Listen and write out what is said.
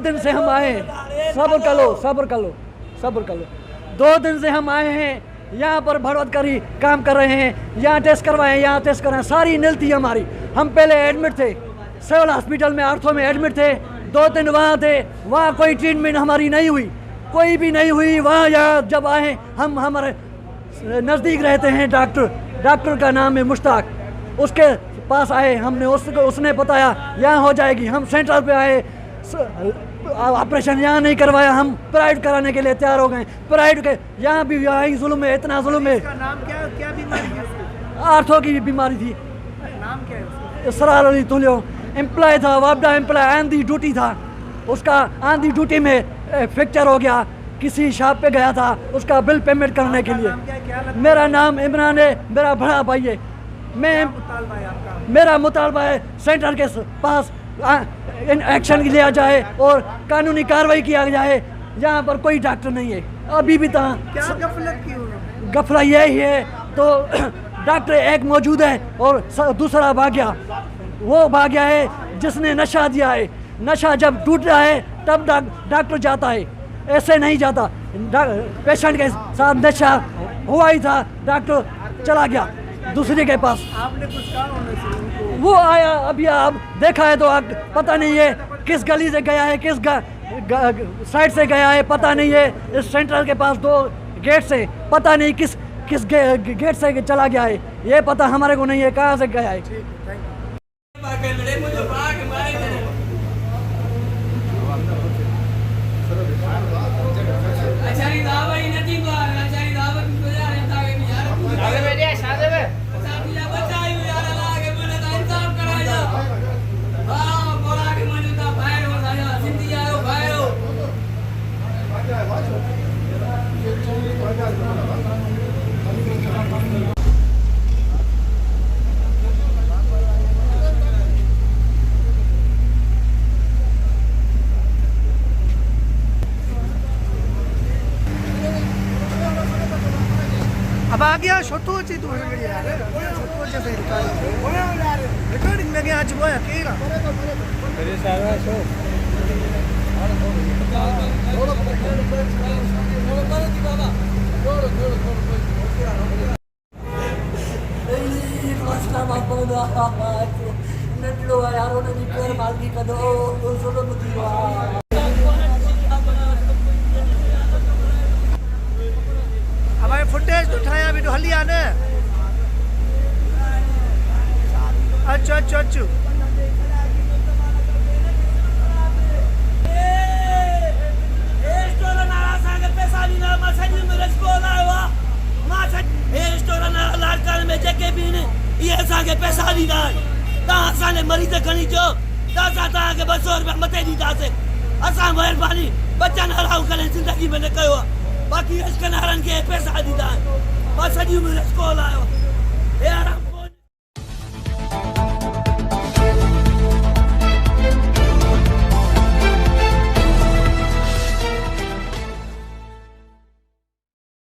दिन से हम आए हैं, सब्र कर लो, सब्र कर लो, सब्र कर लो। 2 दिन से हम आए हैं, यहाँ पर भड़वतकरी काम कर रहे हैं, यहाँ टेस्ट करवाएं, यहाँ टेस्ट कराएं, सारी नील थी हमारी। हम पहले एडमिट थे सिविल हॉस्पिटल में, आर्थो में एडमिट थे, 2 दिन वहाँ थे, वहाँ कोई ट्रीटमेंट हमारी नहीं हुई, कोई भी नहीं हुई। वहाँ यहाँ जब आए, हम हमारे नज़दीक रहते हैं डॉक्टर का नाम है मुश्ताक, उसके पास आए, हमने उसने बताया यहाँ हो जाएगी। हम सेंटर पे आए, ऑपरेशन यहाँ नहीं करवाया, हम प्राइवेट कराने के लिए तैयार हो गए। प्राइवेट के यहाँ भी यहाँ जुल्म है, इतना जुल्म है। इसका नाम क्या बीमारी थी उसकी? आर्थो की बीमारी थी। नाम क्या है उसका? इसरार अली तुलियो, एम्प्लॉय था, वापडा एम्प्लॉय, ऑन दी ड्यूटी था। उसका ऑन दी ड्यूटी में फ्रैक्चर हो गया, किसी शॉप पे गया था उसका बिल पेमेंट करने के लिए। मेरा नाम इमरान है, मेरा बड़ा भाई है। मेरा मुतालबा है सेंटर के पास एक्शन लिया जाए और कानूनी कार्रवाई किया जाए। यहाँ पर कोई डॉक्टर नहीं है अभी भी। क्या गफलत की उन्होंने? गफला यही है तो डॉक्टर एक मौजूद है और दूसरा भाग गया। वो भाग गया है जिसने नशा दिया है। नशा जब टूटा है तब डॉक्टर जाता है, ऐसे नहीं जाता। पेशेंट के साथ नशा हुआ ही था, डॉक्टर चला गया दूसरे के पास। आपने कुछ कहा उनसे? वो आया, अभी आप देखा है तो पता नहीं है किस गली से गया है, किस साइड से गया है पता नहीं है। इस सेंटर के पास 2 गेट से पता नहीं किस गेट से चला गया है, ये पता हमारे को नहीं है कहाँ से गया है। अब आ गया छोटू अच्छी तू रिकॉर्डिंग में गया आज वो है केरा मेरे सारा शो हमारे फुटेज तो उठाया भी तो हली आने। अच्छा अच्छा अच्छा पैसा ॾींदा तव्हां असांजे मरीज़ खणी अचो त असां तव्हांखे 200 रुपया मथे ॾींदासीं। असां महिरबानी बचनि हराम करे ज़िंदगी में न कयो आहे। बाक़ी अशकनारनि खे पैसा ॾींदा आहिनि। मां सॼी उमिरि स्कूल आयो।